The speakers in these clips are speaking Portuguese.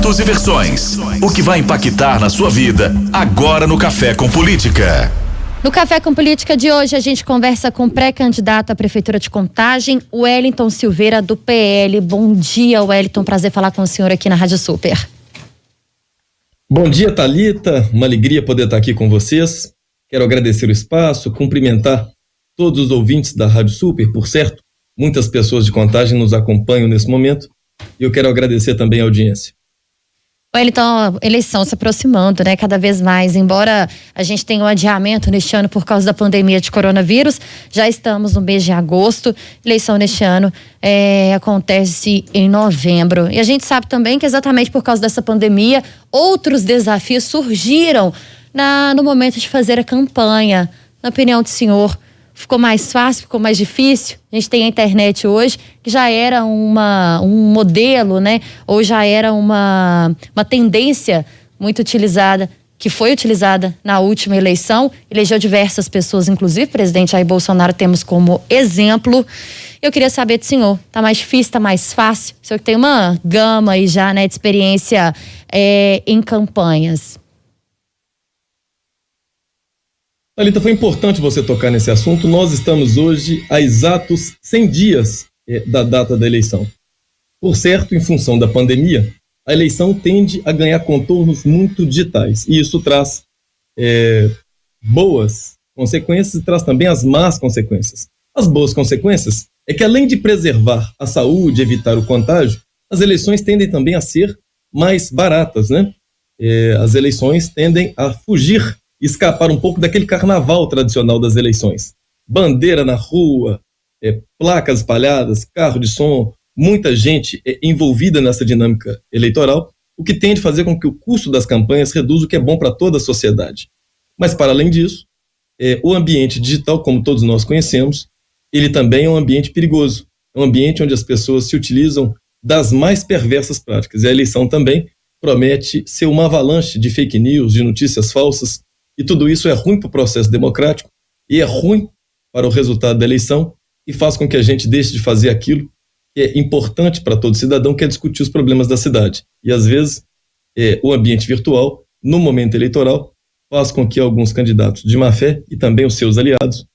Fatos e versões. O que vai impactar na sua vida agora no Café com Política. No Café com Política de hoje, a gente conversa com o pré-candidato à Prefeitura de Contagem, Wellington Silveira, do PL. Bom dia, Wellington. Prazer falar com o senhor aqui na Rádio Super. Bom dia, Thalita. Uma alegria poder estar aqui com vocês. Quero agradecer o espaço, cumprimentar todos os ouvintes da Rádio Super. Por certo, muitas pessoas de Contagem nos acompanham nesse momento. E eu quero agradecer também a audiência. Wellington, a eleição se aproximando, né? Cada vez mais. Embora a gente tenha um adiamento neste ano por causa da pandemia de coronavírus, já estamos no mês de agosto. Eleição neste ano acontece em novembro. E a gente sabe também que exatamente por causa dessa pandemia, outros desafios surgiram no momento de fazer a campanha. Na opinião do senhor, ficou mais fácil, ficou mais difícil? A gente tem a internet hoje, que já era um modelo, né? Ou já era uma tendência muito utilizada, que foi utilizada na última eleição, elegeu diversas pessoas, inclusive o presidente Jair Bolsonaro temos como exemplo. Eu queria saber do senhor, tá mais difícil, tá mais fácil? O senhor que tem uma gama aí já, né, de experiência em campanhas. Thalita, foi importante você tocar nesse assunto. Nós estamos hoje a exatos 100 dias da data da eleição. Por certo, em função da pandemia, a eleição tende a ganhar contornos muito digitais. E isso traz boas consequências e traz também as más consequências. As boas consequências é que, além de preservar a saúde e evitar o contágio, as eleições tendem também a ser mais baratas, né? As eleições tendem a escapar um pouco daquele carnaval tradicional das eleições. Bandeira na rua, placas espalhadas, carro de som, muita gente envolvida nessa dinâmica eleitoral, o que tende a fazer com que o custo das campanhas reduza, o que é bom para toda a sociedade. Mas, para além disso, o ambiente digital, como todos nós conhecemos, ele também é um ambiente perigoso. É um ambiente onde as pessoas se utilizam das mais perversas práticas. E a eleição também promete ser uma avalanche de fake news, de notícias falsas, e tudo isso é ruim para o processo democrático e é ruim para o resultado da eleição e faz com que a gente deixe de fazer aquilo que é importante para todo cidadão, que é discutir os problemas da cidade. E, às vezes, o ambiente virtual, no momento eleitoral, faz com que alguns candidatos de má fé e também os seus aliados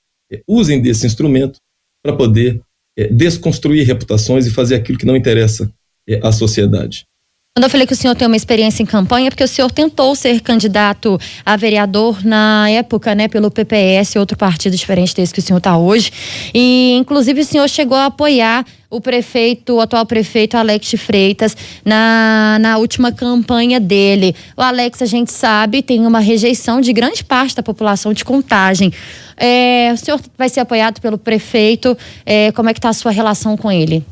usem desse instrumento para poder desconstruir reputações e fazer aquilo que não interessa à sociedade. Quando eu falei que o senhor tem uma experiência em campanha, é porque o senhor tentou ser candidato a vereador na época, né, pelo PPS, outro partido diferente desse que o senhor está hoje. E, inclusive, o senhor chegou a apoiar o atual prefeito Alex Freitas na última campanha dele. O Alex, a gente sabe, tem uma rejeição de grande parte da população de Contagem. O senhor vai ser apoiado pelo prefeito, como é que está a sua relação com ele?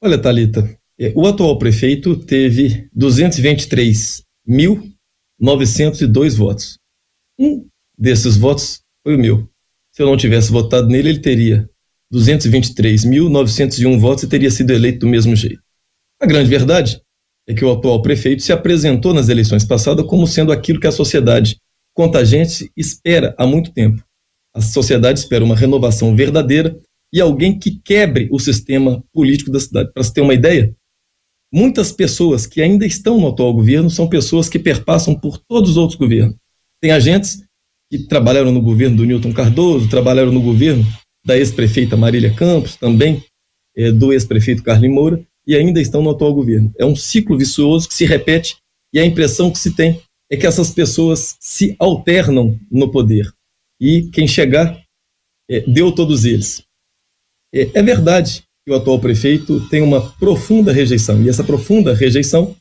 Olha, Thalita, o atual prefeito teve 223.902 votos. Um desses votos foi o meu. Se eu não tivesse votado nele, ele teria 223.901 votos e teria sido eleito do mesmo jeito. A grande verdade é que o atual prefeito se apresentou nas eleições passadas como sendo aquilo que a sociedade contagente espera há muito tempo. A sociedade espera uma renovação verdadeira e alguém que quebre o sistema político da cidade. Para você ter uma ideia, muitas pessoas que ainda estão no atual governo são pessoas que perpassam por todos os outros governos. Tem agentes que trabalharam no governo do Newton Cardoso, trabalharam no governo da ex-prefeita Marília Campos, também do ex-prefeito Carlos Moura, e ainda estão no atual governo. É um ciclo vicioso que se repete e a impressão que se tem é que essas pessoas se alternam no poder. E quem chegar deu todos eles. É verdade que o atual prefeito tem uma profunda rejeição, e essa profunda rejeição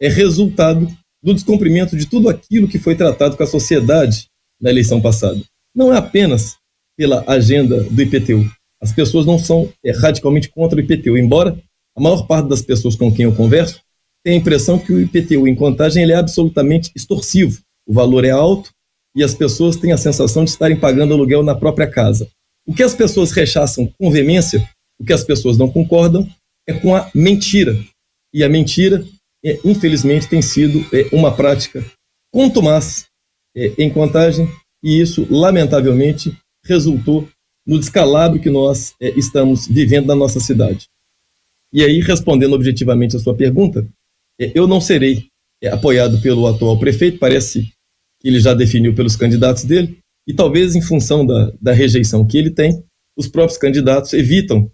é resultado do descumprimento de tudo aquilo que foi tratado com a sociedade na eleição passada. Não é apenas pela agenda do IPTU. As pessoas não são radicalmente contra o IPTU, embora a maior parte das pessoas com quem eu converso tenha a impressão que o IPTU em Contagem ele é absolutamente extorsivo. O valor é alto e as pessoas têm a sensação de estarem pagando aluguel na própria casa. O que as pessoas rechaçam com veemência, o que as pessoas não concordam, é com a mentira. E a mentira, infelizmente, tem sido uma prática contumaz em Contagem, e isso, lamentavelmente, resultou no descalabro que nós estamos vivendo na nossa cidade. E aí, respondendo objetivamente a sua pergunta, eu não serei apoiado pelo atual prefeito, parece que ele já definiu pelos candidatos dele, e talvez em função da rejeição que ele tem, os próprios candidatos evitam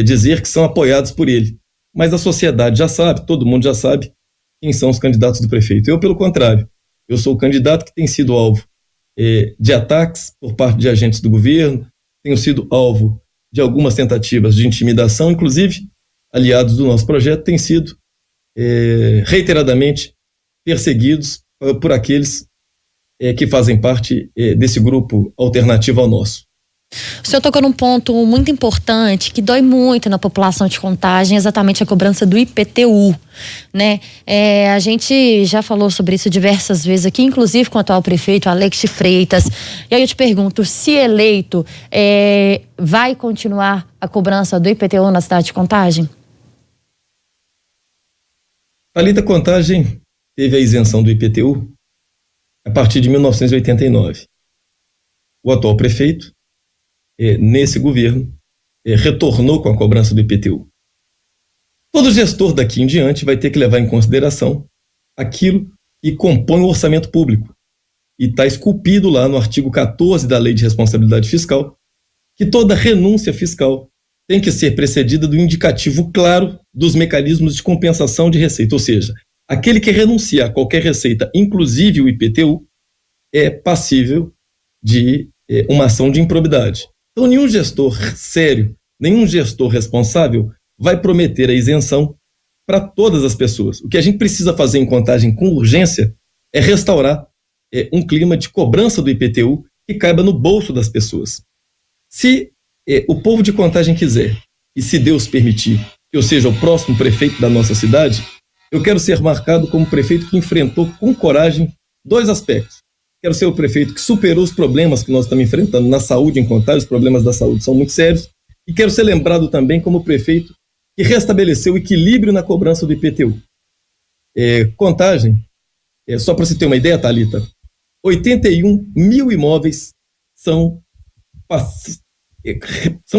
dizer que são apoiados por ele. Mas a sociedade já sabe, todo mundo já sabe quem são os candidatos do prefeito. Eu, pelo contrário, eu sou o candidato que tem sido alvo de ataques por parte de agentes do governo, tenho sido alvo de algumas tentativas de intimidação, inclusive aliados do nosso projeto têm sido reiteradamente perseguidos por aqueles que fazem parte desse grupo alternativo ao nosso. O senhor tocou num ponto muito importante que dói muito na população de Contagem, exatamente a cobrança do IPTU, né? A gente já falou sobre isso diversas vezes aqui, inclusive com o atual prefeito Alex de Freitas. E aí eu te pergunto, se eleito, vai continuar a cobrança do IPTU na cidade de Contagem? Thalita, Contagem teve a isenção do IPTU a partir de 1989. O atual prefeito, nesse governo, retornou com a cobrança do IPTU. Todo gestor daqui em diante vai ter que levar em consideração aquilo que compõe o orçamento público. E está esculpido lá no artigo 14 da Lei de Responsabilidade Fiscal que toda renúncia fiscal tem que ser precedida do indicativo claro dos mecanismos de compensação de receita, ou seja, aquele que renuncia a qualquer receita, inclusive o IPTU, é passível de uma ação de improbidade. Então, nenhum gestor sério, nenhum gestor responsável vai prometer a isenção para todas as pessoas. O que a gente precisa fazer em Contagem com urgência é restaurar um clima de cobrança do IPTU que caiba no bolso das pessoas. Se o povo de Contagem quiser, e se Deus permitir, que eu seja o próximo prefeito da nossa cidade, eu quero ser marcado como prefeito que enfrentou com coragem 2 aspectos. Quero ser o prefeito que superou os problemas que nós estamos enfrentando na saúde em Contagem, os problemas da saúde são muito sérios, e quero ser lembrado também como prefeito que restabeleceu o equilíbrio na cobrança do IPTU. Contagem, só para você ter uma ideia, Thalita, 81 mil imóveis são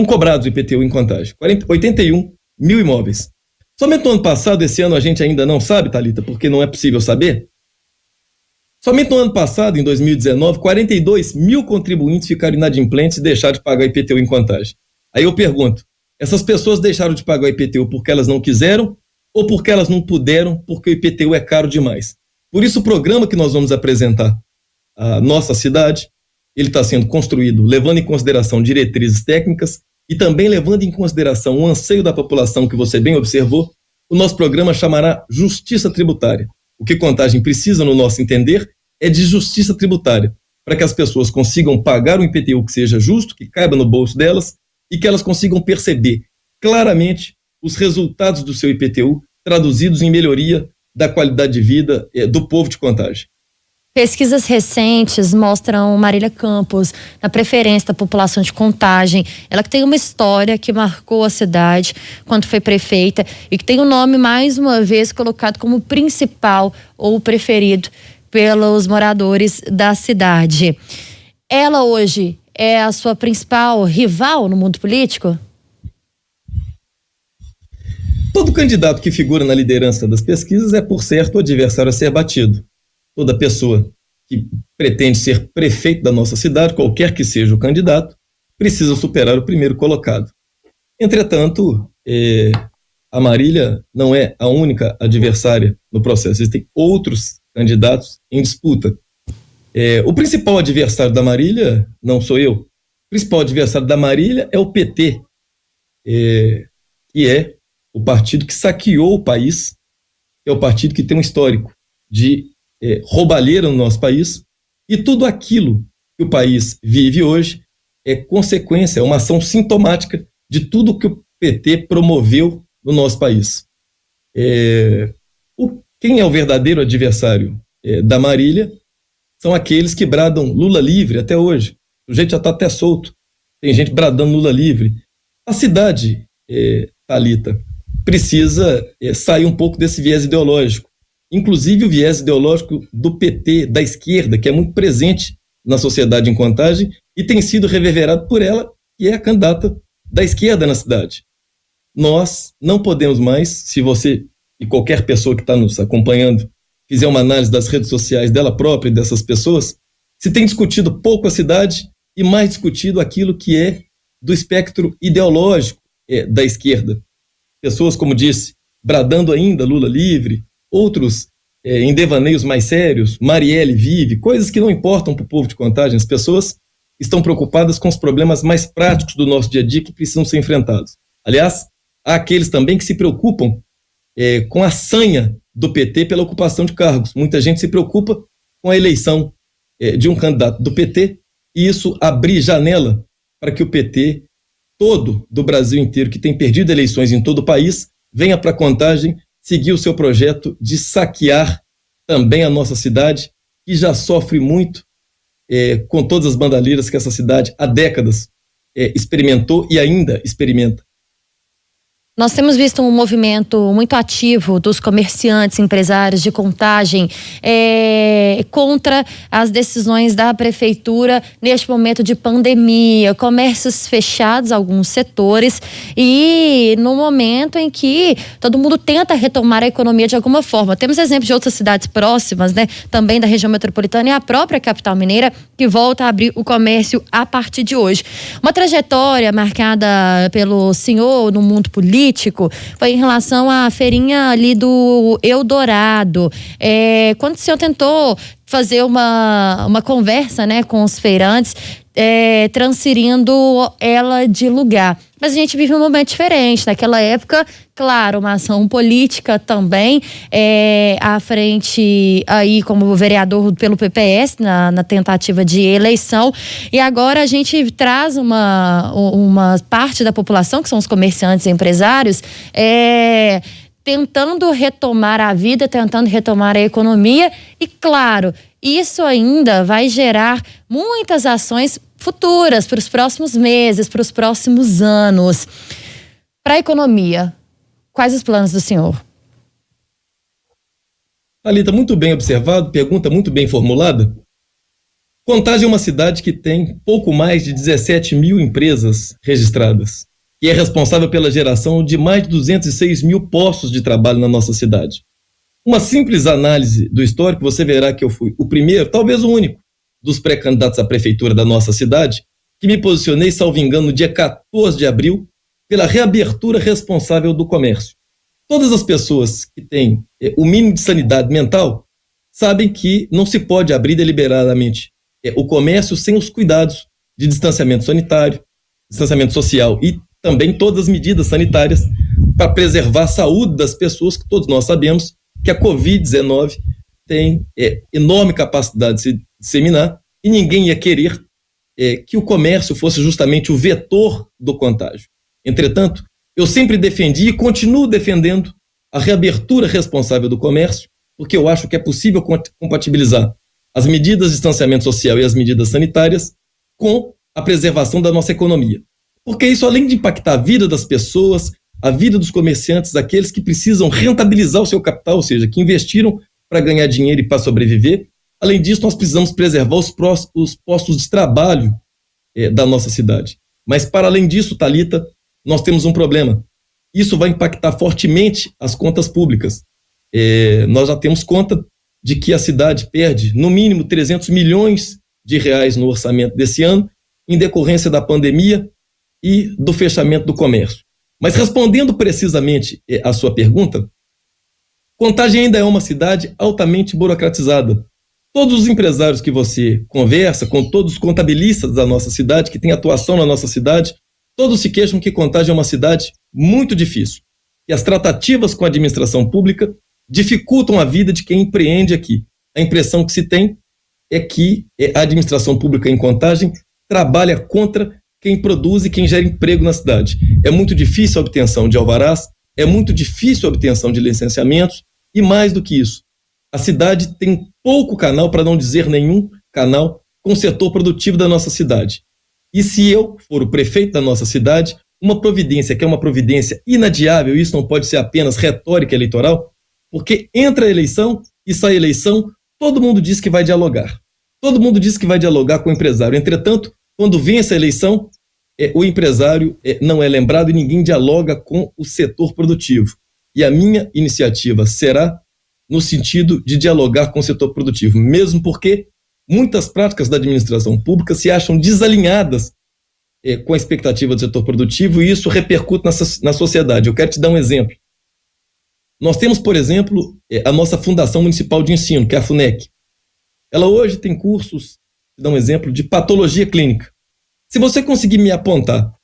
cobrados o IPTU em Contagem. 81 mil imóveis. Somente no ano passado, esse ano a gente ainda não sabe, Thalita, porque não é possível saber. Somente no ano passado, em 2019, 42 mil contribuintes ficaram inadimplentes e deixaram de pagar IPTU em Contagem. Aí eu pergunto, essas pessoas deixaram de pagar o IPTU porque elas não quiseram ou porque elas não puderam, porque o IPTU é caro demais? Por isso o programa que nós vamos apresentar à nossa cidade, ele está sendo construído levando em consideração diretrizes técnicas e também levando em consideração o anseio da população que você bem observou. O nosso programa chamará Justiça Tributária. O que Contagem precisa, no nosso entender, é de justiça tributária, para que as pessoas consigam pagar um IPTU que seja justo, que caiba no bolso delas, e que elas consigam perceber claramente os resultados do seu IPTU traduzidos em melhoria da qualidade de vida do povo de Contagem. Pesquisas recentes mostram Marília Campos na preferência da população de Contagem. Ela que tem uma história que marcou a cidade quando foi prefeita e que tem o nome mais uma vez colocado como principal ou preferido pelos moradores da cidade. Ela hoje é a sua principal rival no mundo político? Todo candidato que figura na liderança das pesquisas é, por certo, o adversário a ser batido. Toda pessoa que pretende ser prefeito da nossa cidade, qualquer que seja o candidato, precisa superar o primeiro colocado. Entretanto, a Marília não é a única adversária no processo. Existem outros candidatos em disputa. O principal adversário da Marília não sou eu. O principal adversário da Marília é o PT, que é o partido que saqueou o país, é o partido que tem um histórico de roubalheira no nosso país, e tudo aquilo que o país vive hoje é consequência, é uma ação sintomática de tudo que o PT promoveu no nosso país. Quem é o verdadeiro adversário da Marília são aqueles que bradam Lula livre até hoje. O gente já está até solto. Tem gente bradando Lula livre. A cidade, Thalita, precisa sair um pouco desse viés ideológico. Inclusive o viés ideológico do PT, da esquerda, que é muito presente na sociedade em Contagem e tem sido reverberado por ela, que é a candidata da esquerda na cidade. nós não podemos mais, se você e qualquer pessoa que está nos acompanhando fizer uma análise das redes sociais dela própria e dessas pessoas, se tem discutido pouco a cidade e mais discutido aquilo que é do espectro ideológico da esquerda. Pessoas, como disse, bradando ainda Lula livre, outros em devaneios mais sérios, Marielle vive, coisas que não importam para o povo de Contagem. As pessoas estão preocupadas com os problemas mais práticos do nosso dia a dia que precisam ser enfrentados. Aliás, há aqueles também que se preocupam com a sanha do PT pela ocupação de cargos. Muita gente se preocupa com a eleição de um candidato do PT e isso abrir janela para que o PT todo do Brasil inteiro, que tem perdido eleições em todo o país, venha para Contagem seguir o seu projeto de saquear também a nossa cidade, que já sofre muito com todas as bandaleiras que essa cidade há décadas experimentou e ainda experimenta. Nós temos visto um movimento muito ativo dos comerciantes, empresários de Contagem contra as decisões da prefeitura neste momento de pandemia, comércios fechados, alguns setores, e no momento em que todo mundo tenta retomar a economia de alguma forma. Temos exemplos de outras cidades próximas, né, também da região metropolitana e a própria capital mineira, que volta a abrir o comércio a partir de hoje. Uma trajetória marcada pelo senhor no mundo político foi em relação à feirinha ali do Eldorado. Quando o senhor tentou fazer uma conversa, né, com os feirantes, transferindo ela de lugar. Mas a gente vive um momento diferente. Naquela época, claro, uma ação política também, à frente aí como vereador pelo PPS na tentativa de eleição. E agora a gente traz uma parte da população, que são os comerciantes e empresários, tentando retomar a vida, tentando retomar a economia e, claro, isso ainda vai gerar muitas ações futuras para os próximos meses, para os próximos anos. Para a economia, quais os planos do senhor? Thalita, muito bem observado, pergunta muito bem formulada. Contagem é uma cidade que tem pouco mais de 17 mil empresas registradas e é responsável pela geração de mais de 206 mil postos de trabalho na nossa cidade. Uma simples análise do histórico, você verá que eu fui o primeiro, talvez o único, dos pré-candidatos à prefeitura da nossa cidade, que me posicionei, salvo engano, no dia 14 de abril, pela reabertura responsável do comércio. Todas as pessoas que têm o mínimo de sanidade mental sabem que não se pode abrir deliberadamente o comércio sem os cuidados de distanciamento sanitário, distanciamento social e também todas as medidas sanitárias para preservar a saúde das pessoas, que todos nós sabemos que a Covid-19 tem enorme capacidade de se disseminar e ninguém ia querer que o comércio fosse justamente o vetor do contágio. Entretanto, eu sempre defendi e continuo defendendo a reabertura responsável do comércio, porque eu acho que é possível compatibilizar as medidas de distanciamento social e as medidas sanitárias com a preservação da nossa economia. Porque isso, além de impactar a vida das pessoas, a vida dos comerciantes, aqueles que precisam rentabilizar o seu capital, ou seja, que investiram para ganhar dinheiro e para sobreviver, além disso, nós precisamos preservar os postos de trabalho da nossa cidade. Mas, para além disso, Thalita, nós temos um problema. Isso vai impactar fortemente as contas públicas. Nós já temos conta de que a cidade perde, no mínimo, 300 milhões de reais no orçamento desse ano, em decorrência da pandemia e do fechamento do comércio. Mas, respondendo precisamente à sua pergunta, Contagem ainda é uma cidade altamente burocratizada. Todos os empresários que você conversa, com todos os contabilistas da nossa cidade, que têm atuação na nossa cidade, todos se queixam que Contagem é uma cidade muito difícil. E as tratativas com a administração pública dificultam a vida de quem empreende aqui. A impressão que se tem é que a administração pública em Contagem trabalha contra quem produz e quem gera emprego na cidade. É muito difícil a obtenção de alvarás, é muito difícil a obtenção de licenciamentos e, mais do que isso, a cidade tem pouco canal, para não dizer nenhum canal, com o setor produtivo da nossa cidade. E se eu for o prefeito da nossa cidade, uma providência que é uma providência inadiável, isso não pode ser apenas retórica eleitoral, porque entra a eleição e sai a eleição, todo mundo diz que vai dialogar. Todo mundo diz que vai dialogar com o empresário. Entretanto, quando vem essa eleição, o empresário não é lembrado e ninguém dialoga com o setor produtivo. E a minha iniciativa será no sentido de dialogar com o setor produtivo, mesmo porque muitas práticas da administração pública se acham desalinhadas com a expectativa do setor produtivo e isso repercute na sociedade. Eu quero te dar um exemplo. Nós temos, por exemplo, a nossa Fundação Municipal de Ensino, que é a FUNEC. Ela hoje tem cursos, vou dar um exemplo, de patologia clínica. Se você conseguir me apontar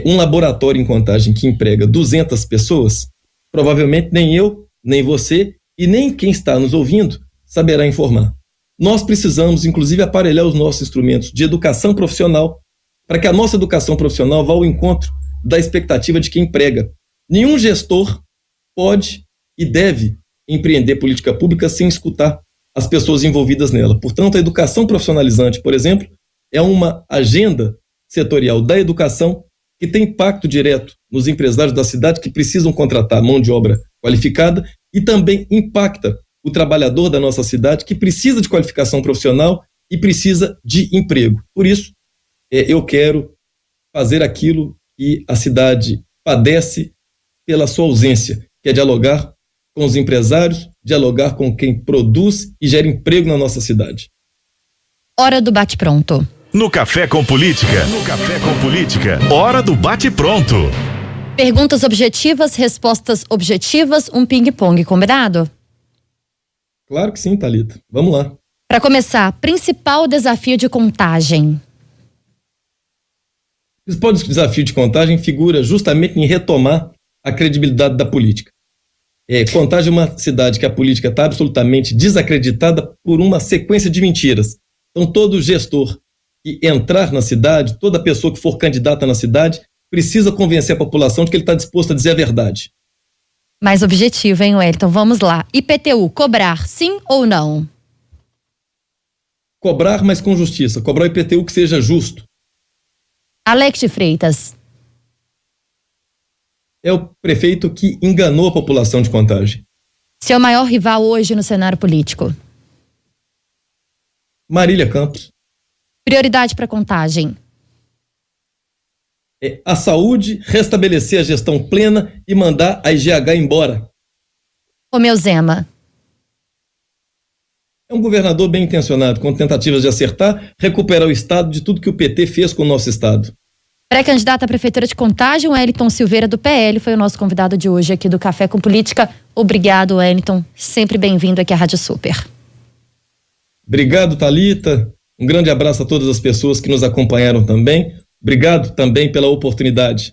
um laboratório em Contagem que emprega 200 pessoas, provavelmente nem eu, nem você e nem quem está nos ouvindo saberá informar. Nós precisamos, inclusive, aparelhar os nossos instrumentos de educação profissional para que a nossa educação profissional vá ao encontro da expectativa de quem emprega. Nenhum gestor pode e deve empreender política pública sem escutar as pessoas envolvidas nela. Portanto, a educação profissionalizante, por exemplo, é uma agenda setorial da educação que tem impacto direto nos empresários da cidade que precisam contratar mão de obra qualificada e também impacta o trabalhador da nossa cidade que precisa de qualificação profissional e precisa de emprego. Por isso, eu quero fazer aquilo que a cidade padece pela sua ausência, que é dialogar com os empresários, dialogar com quem produz e gera emprego na nossa cidade. Hora do bate-pronto. No Café com Política. No Café com Política. Hora do bate-pronto. Perguntas objetivas, respostas objetivas, um ping-pong, combinado? Claro que sim, Thalita. Vamos lá. Para começar, principal desafio de Contagem. O principal desafio de Contagem figura justamente em retomar a credibilidade da política. Contagem é uma cidade que a política está absolutamente desacreditada por uma sequência de mentiras. Então, todo gestor que entrar na cidade, toda pessoa que for candidata na cidade, precisa convencer a população de que ele está disposto a dizer a verdade. Mais objetivo, hein, Wellington? Vamos lá. IPTU, cobrar sim ou não? Cobrar, mas com justiça. Cobrar o IPTU que seja justo. Alex de Freitas. É o prefeito que enganou a população de Contagem. Seu maior rival hoje no cenário político? Marília Campos. Prioridade para Contagem? A saúde, restabelecer a gestão plena e mandar a IGH embora. Romeu Zema. É um governador bem intencionado, com tentativas de acertar, recuperar o Estado de tudo que o PT fez com o nosso Estado. Pré-candidato à Prefeitura de Contagem, Wellington Silveira, do PL, foi o nosso convidado de hoje aqui do Café com Política. Obrigado, Wellington. Sempre bem-vindo aqui à Rádio Super. Obrigado, Thalita. Um grande abraço a todas as pessoas que nos acompanharam também. Obrigado também pela oportunidade.